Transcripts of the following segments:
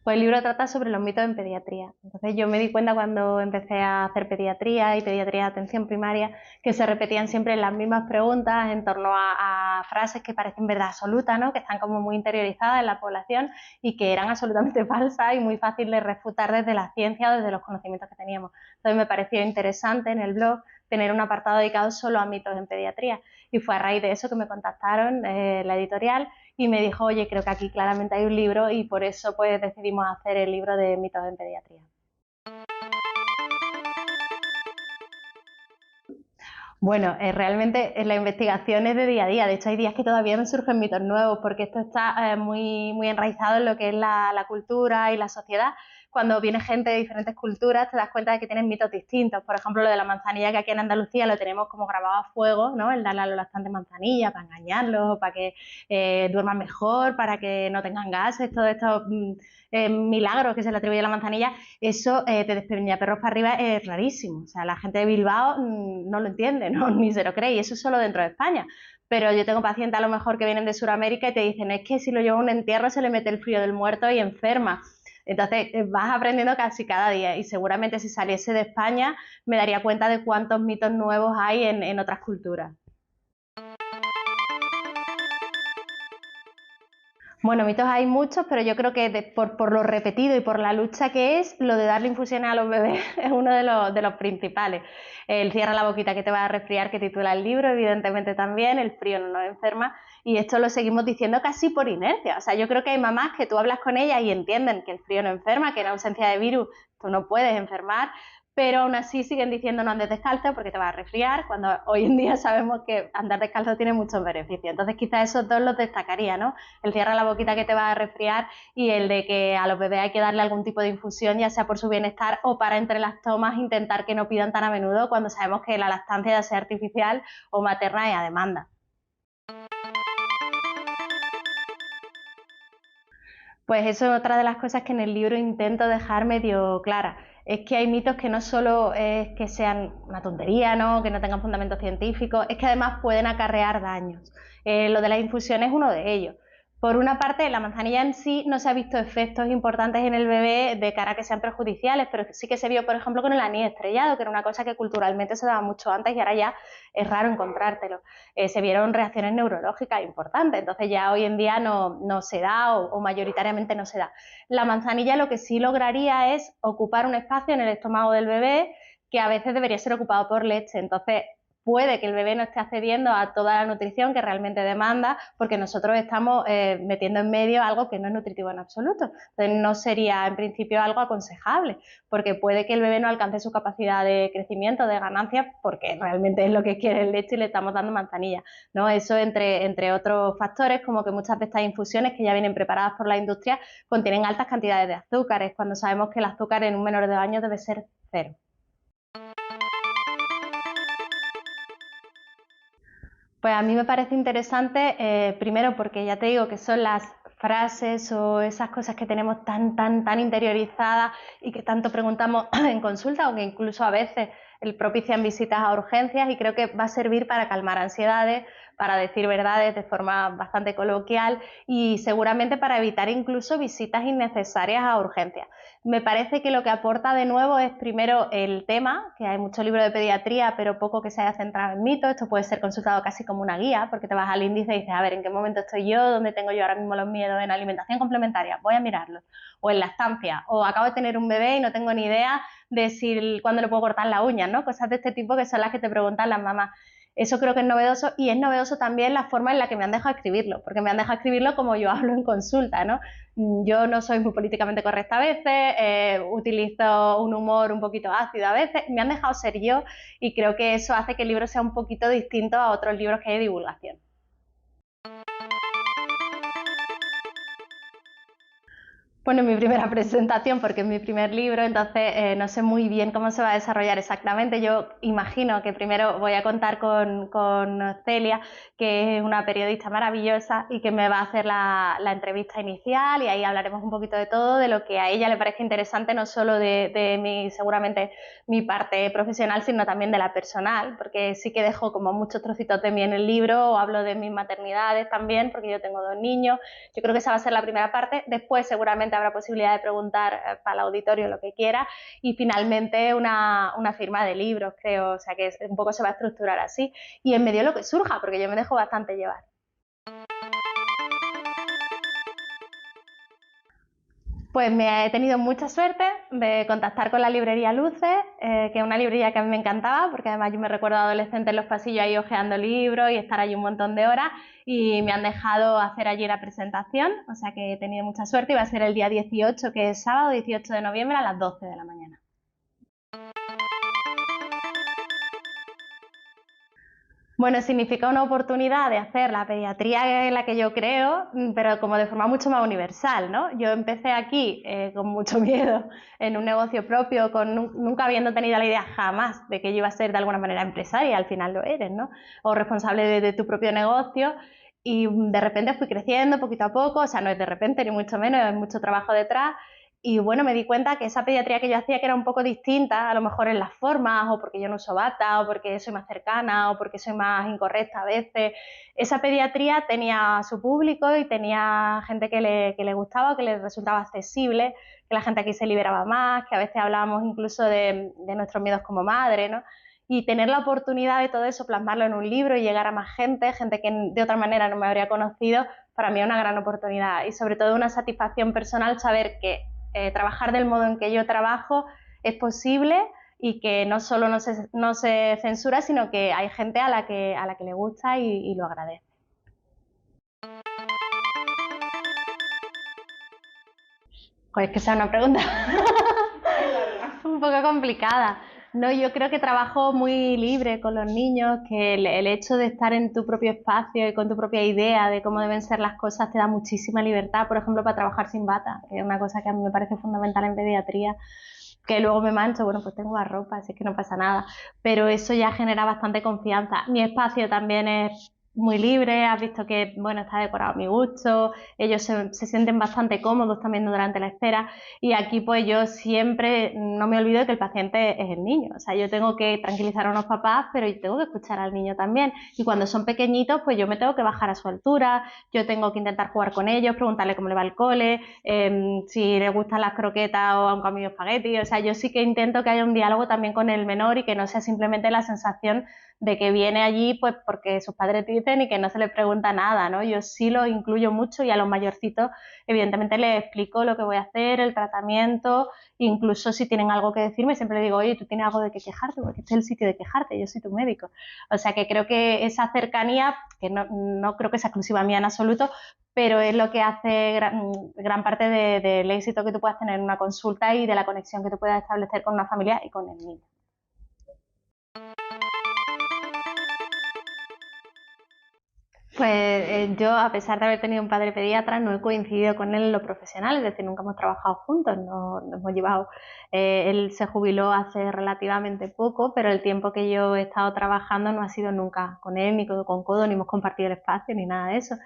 Pues el libro trata sobre los mitos en pediatría. Entonces yo me di cuenta cuando empecé a hacer pediatría y pediatría de atención primaria que se repetían siempre las mismas preguntas en torno a frases que parecen verdad absoluta, ¿no? Que están como muy interiorizadas en la población y que eran absolutamente falsas y muy fáciles de refutar desde la ciencia o desde los conocimientos que teníamos. Entonces me pareció interesante en el blog tener un apartado dedicado solo a mitos en pediatría y fue a raíz de eso que me contactaron la editorial y me dijo, oye, creo que aquí claramente hay un libro y por eso pues decidimos hacer el libro de mitos en pediatría. Bueno, realmente la investigación es de día a día. De hecho, hay días que todavía me surgen mitos nuevos porque esto está muy enraizado en lo que es la cultura y la sociedad. Cuando viene gente de diferentes culturas te das cuenta de que tienen mitos distintos. Por ejemplo, lo de la manzanilla, que aquí en Andalucía lo tenemos como grabado a fuego, ¿no? El darle a los lactantes manzanilla para engañarlos, para que duerman mejor, para que no tengan gases, todos estos milagros que se le atribuye a la manzanilla. Eso de Despeñaperros para arriba es rarísimo. O sea, la gente de Bilbao no lo entiende, ¿no? Ni se lo cree, y eso es solo dentro de España. Pero yo tengo pacientes a lo mejor que vienen de Sudamérica y te dicen, es que si lo lleva a un entierro se le mete el frío del muerto y enferma. Entonces vas aprendiendo casi cada día y seguramente si saliese de España me daría cuenta de cuántos mitos nuevos hay en otras culturas. Bueno, mitos hay muchos, pero yo creo que por lo repetido y por la lucha que es, lo de darle infusiones a los bebés es uno de los principales. El cierra la boquita que te va a resfriar, que titula el libro, evidentemente también, el frío no nos enferma, y esto lo seguimos diciendo casi por inercia. O sea, yo creo que hay mamás que tú hablas con ellas y entienden que el frío no enferma, que en ausencia de virus tú no puedes enfermar, pero aún así siguen diciendo no andes descalzo porque te vas a resfriar, cuando hoy en día sabemos que andar descalzo tiene muchos beneficios. Entonces quizás esos dos los destacaría, ¿no? El cierra la boquita que te va a resfriar y el de que a los bebés hay que darle algún tipo de infusión, ya sea por su bienestar o para entre las tomas intentar que no pidan tan a menudo cuando sabemos que la lactancia, ya sea artificial o materna, es a demanda. Pues eso es otra de las cosas que en el libro intento dejar medio clara. Es que hay mitos que no solo es que sean una tontería, ¿no? Que no tengan fundamento científico, es que además pueden acarrear daños. Lo de la infusión es uno de ellos. Por una parte, la manzanilla en sí no se ha visto efectos importantes en el bebé de cara a que sean perjudiciales, pero sí que se vio, por ejemplo, con el anís estrellado, que era una cosa que culturalmente se daba mucho antes y ahora ya es raro encontrártelo. Se vieron reacciones neurológicas importantes, entonces ya hoy en día no se da o mayoritariamente no se da. La manzanilla lo que sí lograría es ocupar un espacio en el estómago del bebé que a veces debería ser ocupado por leche, entonces puede que el bebé no esté accediendo a toda la nutrición que realmente demanda porque nosotros estamos metiendo en medio algo que no es nutritivo en absoluto. Entonces no sería en principio algo aconsejable porque puede que el bebé no alcance su capacidad de crecimiento, de ganancia, porque realmente es lo que quiere el leche y le estamos dando manzanilla, ¿no? Eso entre otros factores, como que muchas de estas infusiones que ya vienen preparadas por la industria contienen altas cantidades de azúcares, cuando sabemos que el azúcar en un menor de 2 años debe ser cero. Pues a mí me parece interesante, primero porque ya te digo que son las frases o esas cosas que tenemos tan interiorizadas y que tanto preguntamos en consulta, aunque incluso a veces propician visitas a urgencias y creo que va a servir para calmar ansiedades, para decir verdades de forma bastante coloquial y seguramente para evitar incluso visitas innecesarias a urgencias. Me parece que lo que aporta de nuevo es primero el tema, que hay mucho libro de pediatría, pero poco que se haya centrado en mitos. Esto puede ser consultado casi como una guía, porque te vas al índice y dices, a ver, ¿en qué momento estoy yo? ¿Dónde tengo yo ahora mismo los miedos en alimentación complementaria? Voy a mirarlo. O en lactancia. O acabo de tener un bebé y no tengo ni idea de si cuándo le puedo cortar las uñas, ¿no? Cosas de este tipo que son las que te preguntan las mamás. Eso creo que es novedoso y es novedoso también la forma en la que me han dejado escribirlo, porque me han dejado escribirlo como yo hablo en consulta, ¿no? Yo no soy muy políticamente correcta a veces, utilizo un humor un poquito ácido a veces, me han dejado ser yo y creo que eso hace que el libro sea un poquito distinto a otros libros que hay de divulgación. Bueno, mi primera presentación, porque es mi primer libro, entonces no sé muy bien cómo se va a desarrollar exactamente. Yo imagino que primero voy a contar con Celia, que es una periodista maravillosa y que me va a hacer la entrevista inicial y ahí hablaremos un poquito de todo, de lo que a ella le parece interesante, no solo de mi, seguramente mi parte profesional, sino también de la personal, porque sí que dejo como muchos trocitos de mí en el libro, o hablo de mis maternidades también, porque yo tengo 2 niños. Yo creo que esa va a ser la primera parte. Después seguramente seguramente habrá posibilidad de preguntar para el auditorio lo que quiera, y finalmente una firma de libros, creo, o sea que un poco se va a estructurar así, y en medio lo que surja, porque yo me dejo bastante llevar. Pues me he tenido mucha suerte de contactar con la librería Luces, que es una librería que a mí me encantaba, porque además yo me recuerdo adolescente en los pasillos ahí hojeando libros y estar allí un montón de horas, y me han dejado hacer allí la presentación, o sea que he tenido mucha suerte, y va a ser el día 18, que es sábado 18 de noviembre a las 12 de la mañana. Bueno, significa una oportunidad de hacer la pediatría en la que yo creo, pero como de forma mucho más universal, ¿no? Yo empecé aquí con mucho miedo, en un negocio propio, nunca habiendo tenido la idea jamás de que yo iba a ser de alguna manera empresaria, y al final lo eres, ¿no? O responsable de tu propio negocio, y de repente fui creciendo poquito a poco, o sea, no es de repente ni mucho menos, hay mucho trabajo detrás. Y bueno, me di cuenta que esa pediatría que yo hacía, que era un poco distinta, a lo mejor en las formas, o porque yo no uso bata, o porque soy más cercana, o porque soy más incorrecta a veces, esa pediatría tenía su público y tenía gente que le gustaba, que le resultaba accesible, que la gente aquí se liberaba más, que a veces hablábamos incluso de nuestros miedos como madre, ¿no? Y tener la oportunidad de todo eso, plasmarlo en un libro y llegar a más gente que de otra manera no me habría conocido, para mí es una gran oportunidad, y sobre todo una satisfacción personal saber que trabajar del modo en que yo trabajo es posible, y que no solo no se censura, sino que hay gente a la que le gusta y lo agradece. Pues que sea una pregunta un poco complicada. No, yo creo que trabajo muy libre con los niños, que el hecho de estar en tu propio espacio y con tu propia idea de cómo deben ser las cosas te da muchísima libertad, por ejemplo, para trabajar sin bata, que es una cosa que a mí me parece fundamental en pediatría, que luego me mancho, bueno, pues tengo la ropa, así que no pasa nada, pero eso ya genera bastante confianza. Mi espacio también es muy libre, has visto que, bueno, está decorado a mi gusto, ellos se sienten bastante cómodos también durante la espera, y aquí pues yo siempre no me olvido de que el paciente es el niño, o sea, yo tengo que tranquilizar a unos papás, pero yo tengo que escuchar al niño también, y cuando son pequeñitos pues yo me tengo que bajar a su altura, yo tengo que intentar jugar con ellos, preguntarle cómo le va el cole, si le gustan las croquetas o han comido espagueti, o sea, yo sí que intento que haya un diálogo también con el menor, y que no sea simplemente la sensación de que viene allí pues porque sus padres dicen y que no se le pregunta nada, ¿no? Yo sí lo incluyo mucho, y a los mayorcitos evidentemente les explico lo que voy a hacer, el tratamiento, incluso si tienen algo que decirme siempre les digo, oye, tú tienes algo de que quejarte, porque este es el sitio de quejarte, yo soy tu médico. O sea que creo que esa cercanía, que no creo que sea exclusiva mía en absoluto, pero es lo que hace gran parte del éxito que tú puedas tener en una consulta y de la conexión que tú puedas establecer con una familia y con el niño. Pues yo, a pesar de haber tenido un padre pediatra, no he coincidido con él en lo profesional, es decir, nunca hemos trabajado juntos, no hemos llevado, él se jubiló hace relativamente poco, pero el tiempo que yo he estado trabajando no ha sido nunca con él, ni codo con codo, ni hemos compartido el espacio, ni nada de eso.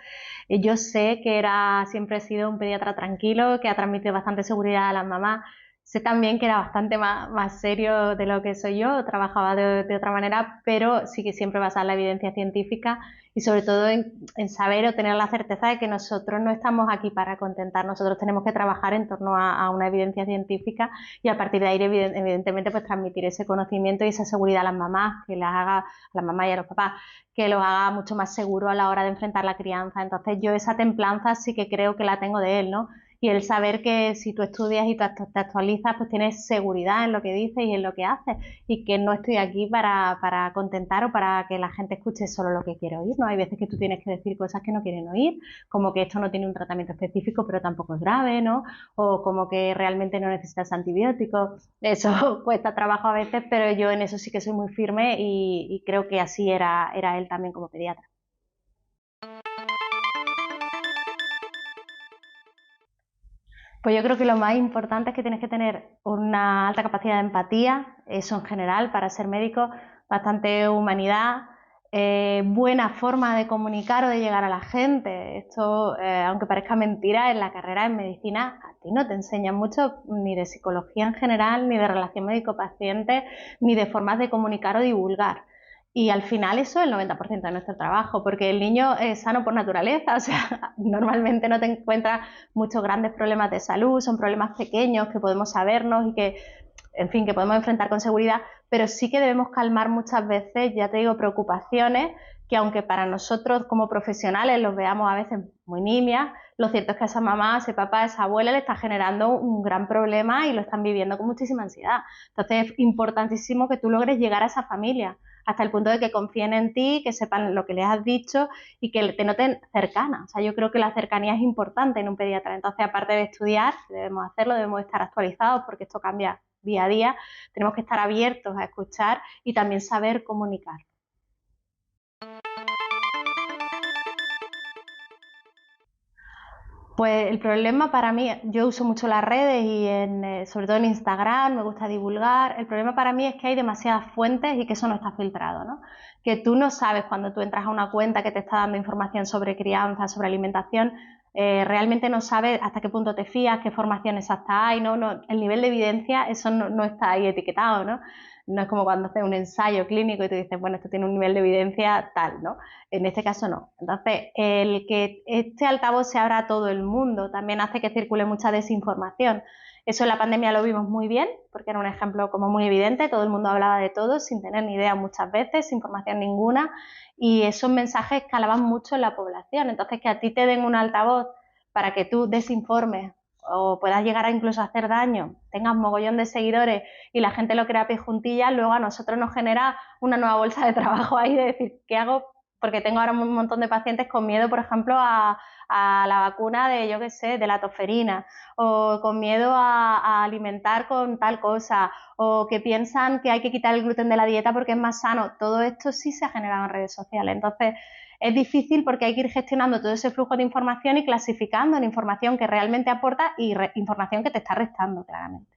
Yo sé que siempre ha sido un pediatra tranquilo, que ha transmitido bastante seguridad a las mamás. Sé también que era bastante más serio de lo que soy yo, trabajaba de otra manera, pero sí que siempre basada en la evidencia científica, y sobre todo en saber o tener la certeza de que nosotros no estamos aquí para contentar, nosotros tenemos que trabajar en torno a una evidencia científica, y a partir de ahí evidentemente pues transmitir ese conocimiento y esa seguridad a las mamás, que las haga, a las mamás y a los papás, que los haga mucho más seguros a la hora de enfrentar la crianza. Entonces yo esa templanza sí que creo que la tengo de él, ¿no? Y el saber que si tú estudias y te actualizas, pues tienes seguridad en lo que dices y en lo que haces, y que no estoy aquí para contentar o para que la gente escuche solo lo que quiere oír, ¿no? Hay veces que tú tienes que decir cosas que no quieren oír, como que esto no tiene un tratamiento específico, pero tampoco es grave, ¿no? O como que realmente no necesitas antibióticos. Eso cuesta trabajo a veces, pero yo en eso sí que soy muy firme, y creo que así era él también como pediatra. Pues yo creo que lo más importante es que tienes que tener una alta capacidad de empatía, eso en general, para ser médico, bastante humanidad, buena forma de comunicar o de llegar a la gente. Esto, aunque parezca mentira, en la carrera en medicina a ti no te enseñan mucho ni de psicología en general, ni de relación médico-paciente, ni de formas de comunicar o divulgar. Y al final eso es el 90% de nuestro trabajo, porque el niño es sano por naturaleza, o sea, normalmente no te encuentras muchos grandes problemas de salud, son problemas pequeños que podemos sabernos y que, en fin, que podemos enfrentar con seguridad, pero sí que debemos calmar muchas veces, ya te digo, preocupaciones que aunque para nosotros como profesionales los veamos a veces muy nimias, lo cierto es que a esa mamá, a ese papá, a esa abuela le está generando un gran problema y lo están viviendo con muchísima ansiedad. Entonces es importantísimo que tú logres llegar a esa familia, hasta el punto de que confíen en ti, que sepan lo que les has dicho y que te noten cercana. O sea, yo creo que la cercanía es importante en un pediatra. Entonces, aparte de estudiar, debemos hacerlo, debemos estar actualizados porque esto cambia día a día, tenemos que estar abiertos a escuchar y también saber comunicar. Pues el problema para mí, yo uso mucho las redes y sobre todo en Instagram me gusta divulgar. El problema para mí es que hay demasiadas fuentes y que eso no está filtrado, ¿no? Que tú no sabes cuando tú entras a una cuenta que te está dando información sobre crianza, sobre alimentación, realmente no sabes hasta qué punto te fías, qué formación exacta hay, ¿no? El nivel de evidencia, eso no está ahí etiquetado, ¿no? No es como cuando haces un ensayo clínico y tú dices, bueno, esto tiene un nivel de evidencia tal, ¿no? En este caso no. Entonces, el que este altavoz se abra a todo el mundo también hace que circule mucha desinformación. Eso en la pandemia lo vimos muy bien, porque era un ejemplo como muy evidente, todo el mundo hablaba de todo sin tener ni idea muchas veces, sin información ninguna, y esos mensajes calaban mucho en la población. Entonces, que a ti te den un altavoz para que tú desinformes o puedas llegar a incluso hacer daño, tengas mogollón de seguidores y la gente lo crea a pie juntillas, luego a nosotros nos genera una nueva bolsa de trabajo ahí de decir, ¿qué hago? Porque tengo ahora un montón de pacientes con miedo, por ejemplo, a la vacuna de, yo qué sé, de la toferina, o con miedo a alimentar con tal cosa, o que piensan que hay que quitar el gluten de la dieta porque es más sano. Todo esto sí se ha generado en redes sociales. Entonces, es difícil porque hay que ir gestionando todo ese flujo de información y clasificando en información que realmente aporta y información que te está restando, claramente.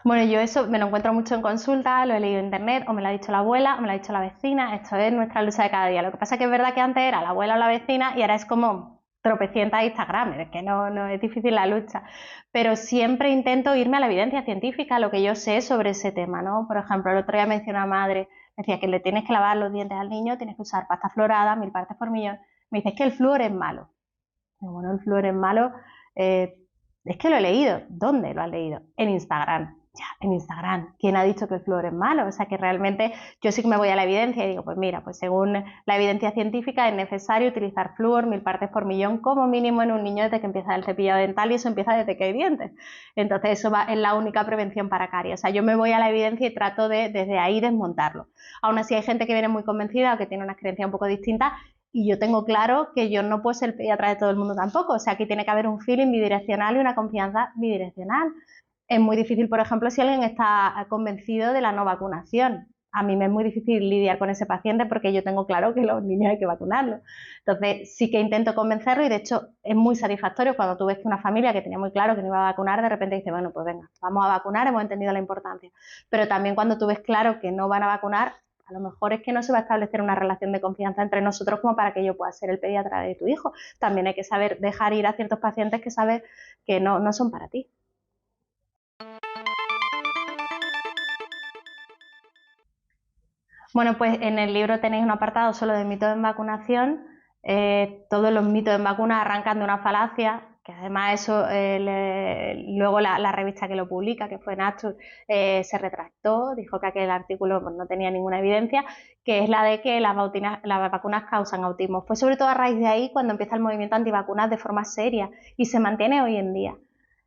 Bueno, yo eso me lo encuentro mucho en consulta, lo he leído en internet, o me lo ha dicho la abuela, o me lo ha dicho la vecina, esto es nuestra lucha de cada día. Lo que pasa es que es verdad que antes era la abuela o la vecina y ahora es como tropecientas Instagram, es que no es difícil la lucha. Pero siempre intento irme a la evidencia científica, lo que yo sé sobre ese tema, ¿no? Por ejemplo, el otro día me decía una madre, me decía que le tienes que lavar los dientes al niño, tienes que usar pasta florada, 1000 partes por millón. Me dice, es que el flúor es malo. Digo, bueno, el flúor es malo, eh, es que lo he leído. ¿Dónde lo has leído? En Instagram. Ya, en Instagram. ¿Quién ha dicho que el flúor es malo? O sea que realmente yo sí que me voy a la evidencia y digo, pues mira, pues según la evidencia científica es necesario utilizar flúor 1000 partes por millón como mínimo en un niño desde que empieza el cepillado dental y eso empieza desde que hay dientes. Entonces eso es la única prevención para caries. O sea, yo me voy a la evidencia y trato de desde ahí desmontarlo. Aún así hay gente que viene muy convencida o que tiene una creencia un poco distinta y yo tengo claro que yo no puedo ser el pediatra de todo el mundo tampoco. O sea, aquí tiene que haber un feeling bidireccional y una confianza bidireccional. Es muy difícil, por ejemplo, si alguien está convencido de la no vacunación. A mí me es muy difícil lidiar con ese paciente porque yo tengo claro que los niños hay que vacunarlos. Entonces, sí que intento convencerlo y de hecho es muy satisfactorio cuando tú ves que una familia que tenía muy claro que no iba a vacunar, de repente dice, bueno, pues venga, vamos a vacunar, hemos entendido la importancia. Pero también cuando tú ves claro que no van a vacunar, a lo mejor es que no se va a establecer una relación de confianza entre nosotros como para que yo pueda ser el pediatra de tu hijo. También hay que saber dejar ir a ciertos pacientes que sabes que no son para ti. Bueno, pues en el libro tenéis un apartado solo de mitos en vacunación. Todos los mitos en vacuna arrancan de una falacia, que además eso luego la revista que lo publica, que fue Nature, se retractó, dijo que aquel artículo pues, no tenía ninguna evidencia, que es la de que las vacunas causan autismo. Fue sobre todo a raíz de ahí cuando empieza el movimiento antivacunas de forma seria y se mantiene hoy en día.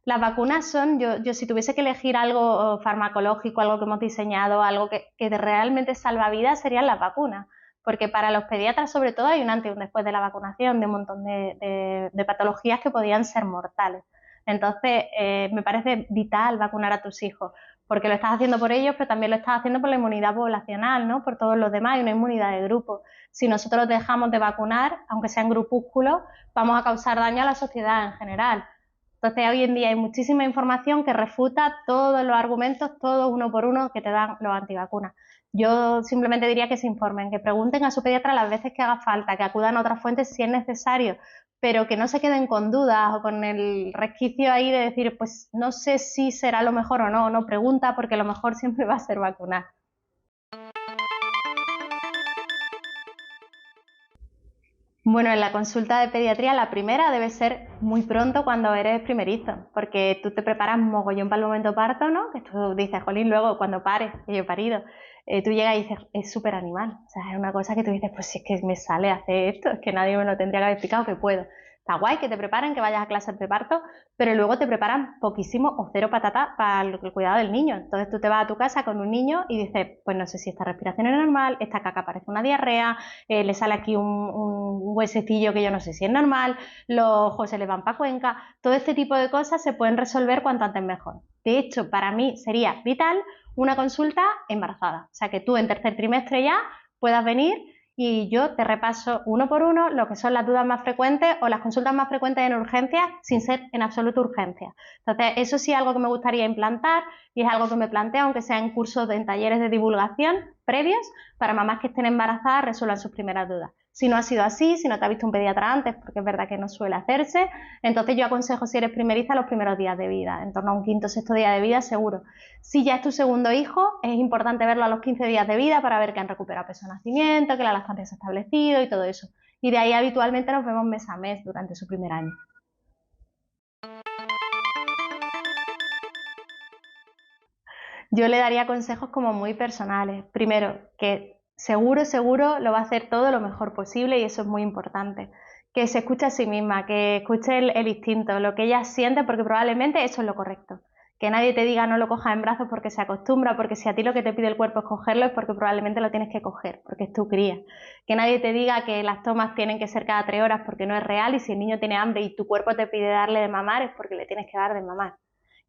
Las vacunas son, yo si tuviese que elegir algo farmacológico, algo que hemos diseñado, algo que realmente salva vidas, serían las vacunas. Porque para los pediatras, sobre todo, hay un antes y un después de la vacunación de un montón de patologías que podían ser mortales. Entonces, me parece vital vacunar a tus hijos, porque lo estás haciendo por ellos, pero también lo estás haciendo por la inmunidad poblacional, ¿no? Por todos los demás, y una inmunidad de grupo. Si nosotros dejamos de vacunar, aunque sean grupúsculos, vamos a causar daño a la sociedad en general. Entonces, hoy en día hay muchísima información que refuta todos los argumentos, todos uno por uno, que te dan los antivacunas. Yo simplemente diría que se informen, que pregunten a su pediatra las veces que haga falta, que acudan a otras fuentes si es necesario, pero que no se queden con dudas o con el resquicio ahí de decir, pues no sé si será lo mejor o no, no pregunta porque lo mejor siempre va a ser vacunar. Bueno, en la consulta de pediatría la primera debe ser muy pronto cuando eres primerizo, porque tú te preparas mogollón para el momento parto, ¿no? Que tú dices, jolín, luego cuando pares, que yo he parido, tú llegas y dices, es súper animal. O sea, es una cosa que tú dices, pues si es que me sale hacer esto, es que nadie me lo tendría que haber explicado que puedo. Está guay que te preparen, que vayas a clases de parto, pero luego te preparan poquísimo o cero patata para el cuidado del niño. Entonces tú te vas a tu casa con un niño y dices, pues no sé si esta respiración es normal, esta caca parece una diarrea, le sale aquí un huesecillo que yo no sé si es normal, los ojos se le van para Cuenca, todo este tipo de cosas se pueden resolver cuanto antes mejor. De hecho, para mí sería vital una consulta embarazada, o sea que tú en tercer trimestre ya puedas venir y yo te repaso uno por uno lo que son las dudas más frecuentes o las consultas más frecuentes en urgencias sin ser en absoluto urgencia. Entonces, eso sí es algo que me gustaría implantar y es algo que me planteo, aunque sea en cursos, en talleres de divulgación previos, para mamás que estén embarazadas resuelvan sus primeras dudas. Si no ha sido así, si no te ha visto un pediatra antes, porque es verdad que no suele hacerse, entonces yo aconsejo, si eres primeriza, los primeros días de vida, en torno a un quinto o sexto día de vida seguro. Si ya es tu segundo hijo, es importante verlo a los 15 días de vida para ver que han recuperado peso de nacimiento, que la lactancia se ha establecido y todo eso. Y de ahí habitualmente nos vemos mes a mes durante su primer año. Yo le daría consejos como muy personales. Primero, que seguro lo va a hacer todo lo mejor posible y eso es muy importante. Que se escuche a sí misma, que escuche el instinto, lo que ella siente, porque probablemente eso es lo correcto. Que nadie te diga no lo cojas en brazos porque se acostumbra, porque si a ti lo que te pide el cuerpo es cogerlo es porque probablemente lo tienes que coger, porque es tu cría. Que nadie te diga que las tomas tienen que ser cada 3 horas porque no es real y si el niño tiene hambre y tu cuerpo te pide darle de mamar es porque le tienes que dar de mamar.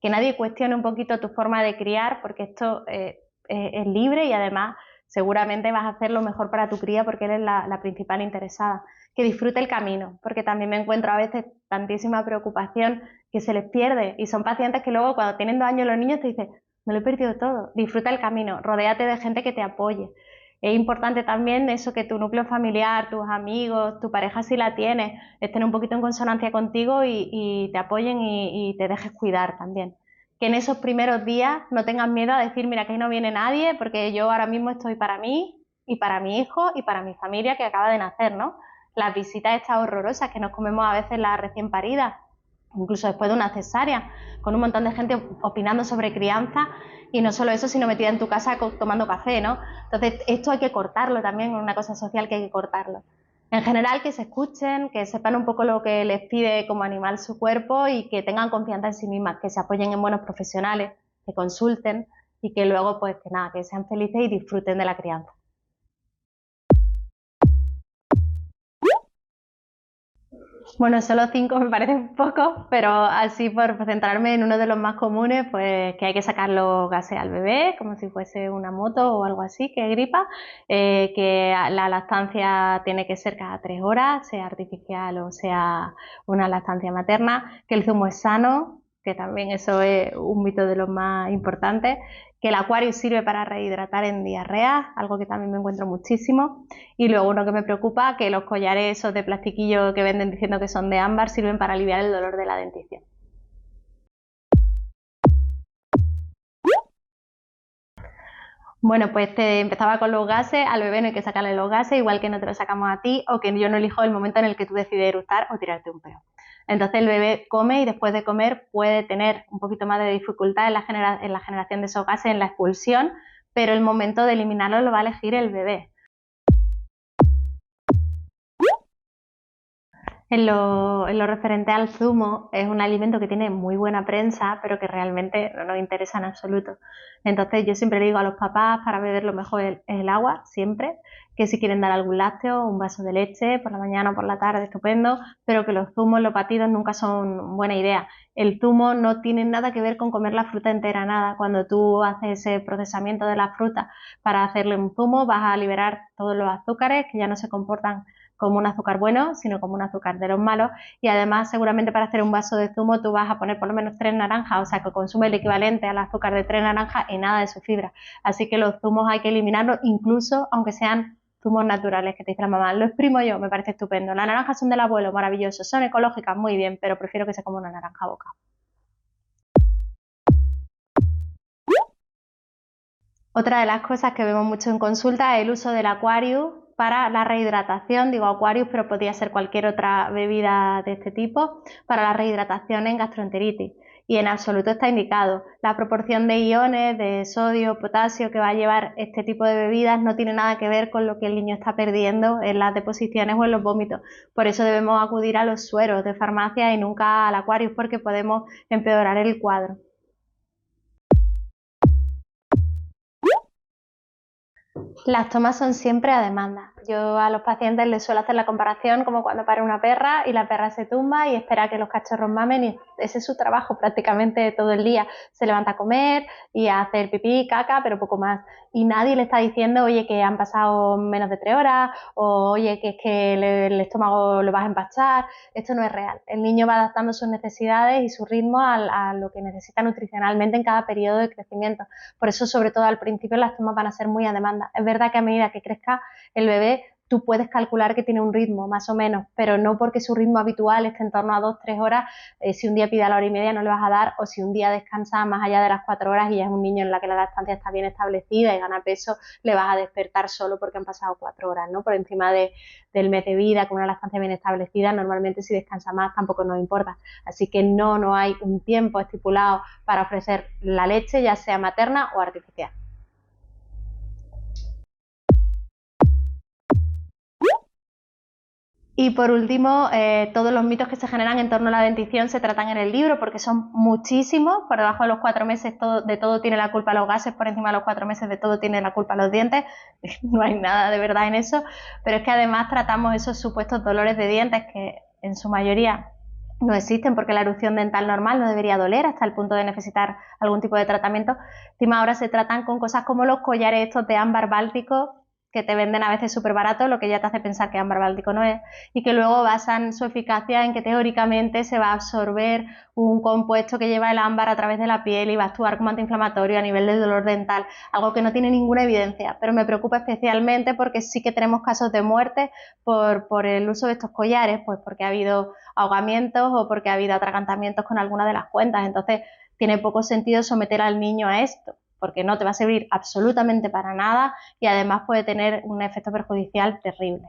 Que nadie cuestione un poquito tu forma de criar, porque esto es libre y además seguramente vas a hacer lo mejor para tu cría porque eres la principal interesada. Que disfrute el camino, porque también me encuentro a veces tantísima preocupación que se les pierde y son pacientes que luego cuando tienen 2 años los niños te dicen, me lo he perdido todo. Disfruta el camino, rodéate de gente que te apoye. Es importante también eso, que tu núcleo familiar, tus amigos, tu pareja si la tienes, estén un poquito en consonancia contigo y te apoyen y te dejes cuidar también. Que en esos primeros días no tengas miedo a decir, mira, que ahí no viene nadie, porque yo ahora mismo estoy para mí y para mi hijo y para mi familia que acaba de nacer, ¿no? Las visitas estas horrorosas que nos comemos a veces las recién paridas, incluso después de una cesárea, con un montón de gente opinando sobre crianza y no solo eso, sino metida en tu casa tomando café, ¿no? Entonces, esto hay que cortarlo también, es una cosa social que hay que cortarlo. En general, que se escuchen, que sepan un poco lo que les pide como animal su cuerpo y que tengan confianza en sí mismas, que se apoyen en buenos profesionales, que consulten y que luego, pues, que nada, que sean felices y disfruten de la crianza. Bueno, solo 5 me parecen pocos, pero así por centrarme en uno de los más comunes, pues que hay que sacar los gases al bebé, como si fuese una moto o algo así, que gripa, que la lactancia tiene que ser cada 3 horas, sea artificial o sea una lactancia materna, que el zumo es sano, que también eso es un mito de los más importantes, que el acuario sirve para rehidratar en diarrea, algo que también me encuentro muchísimo, y luego uno que me preocupa, que los collares esos de plastiquillo que venden diciendo que son de ámbar sirven para aliviar el dolor de la dentición. Bueno, pues te empezaba con los gases, al bebé no hay que sacarle los gases, igual que no te lo sacamos a ti, o que yo no elijo el momento en el que tú decides eructar o tirarte un peo. Entonces el bebé come y después de comer puede tener un poquito más de dificultad en la generación de esos gases, en la expulsión, pero el momento de eliminarlo lo va a elegir el bebé. En lo referente al zumo, es un alimento que tiene muy buena prensa, pero que realmente no nos interesa en absoluto. Entonces yo siempre le digo a los papás para beber lo mejor es el agua, siempre, que si quieren dar algún lácteo, un vaso de leche, por la mañana o por la tarde, estupendo, pero que los zumos, los batidos nunca son buena idea. El zumo no tiene nada que ver con comer la fruta entera, nada. Cuando tú haces ese procesamiento de la fruta para hacerle un zumo, vas a liberar todos los azúcares que ya no se comportan como un azúcar bueno, sino como un azúcar de los malos. Y además, seguramente para hacer un vaso de zumo tú vas a poner por lo menos 3 naranjas, o sea que consume el equivalente al azúcar de 3 naranjas y nada de su fibra. Así que los zumos hay que eliminarlos, incluso aunque sean zumos naturales, que te dice la mamá, lo exprimo yo, me parece estupendo. Las naranjas son del abuelo, maravilloso, son ecológicas, muy bien, pero prefiero que se coma una naranja a boca. Otra de las cosas que vemos mucho en consulta es el uso del Aquarius para la rehidratación, digo Aquarius, pero podría ser cualquier otra bebida de este tipo, para la rehidratación en gastroenteritis. Y en absoluto está indicado. La proporción de iones, de sodio, potasio que va a llevar este tipo de bebidas no tiene nada que ver con lo que el niño está perdiendo en las deposiciones o en los vómitos. Por eso debemos acudir a los sueros de farmacia y nunca al Aquarius, porque podemos empeorar el cuadro. Las tomas son siempre a demanda. Yo a los pacientes les suelo hacer la comparación como cuando para una perra y la perra se tumba y espera a que los cachorros mamen, y ese es su trabajo prácticamente todo el día. Se levanta a comer y a hacer pipí, caca, pero poco más. Y nadie le está diciendo, oye, que han pasado menos de 3 horas, o oye, que es que el estómago lo vas a empachar. Esto no es real. El niño va adaptando sus necesidades y su ritmo a lo que necesita nutricionalmente en cada periodo de crecimiento. Por eso, sobre todo al principio, las tomas van a ser muy a demanda. Es verdad que a medida que crezca el bebé, tú puedes calcular que tiene un ritmo, más o menos, pero no porque su ritmo habitual esté en torno a 2-3 horas. Si un día pide a la hora y media no le vas a dar, o si un día descansa más allá de las 4 horas y ya es un niño en la que la lactancia está bien establecida y gana peso, le vas a despertar solo porque han pasado 4 horas, ¿no? Por encima del mes de vida, con una lactancia bien establecida, normalmente si descansa más tampoco nos importa. Así que no hay un tiempo estipulado para ofrecer la leche, ya sea materna o artificial. Y por último, todos los mitos que se generan en torno a la dentición se tratan en el libro, porque son muchísimos. Por debajo de los 4 meses de todo tiene la culpa los gases, por encima de los 4 meses de todo tiene la culpa los dientes. No hay nada de verdad en eso, pero es que además tratamos esos supuestos dolores de dientes que en su mayoría no existen, porque la erupción dental normal no debería doler hasta el punto de necesitar algún tipo de tratamiento. Encima ahora se tratan con cosas como los collares estos de ámbar báltico, que te venden a veces súper barato, lo que ya te hace pensar que ámbar báltico no es, y que luego basan su eficacia en que teóricamente se va a absorber un compuesto que lleva el ámbar a través de la piel y va a actuar como antiinflamatorio a nivel del dolor dental, algo que no tiene ninguna evidencia, pero me preocupa especialmente porque sí que tenemos casos de muerte por el uso de estos collares, pues porque ha habido ahogamientos o porque ha habido atragantamientos con alguna de las cuentas. Entonces tiene poco sentido someter al niño a esto, porque no te va a servir absolutamente para nada y además puede tener un efecto perjudicial terrible.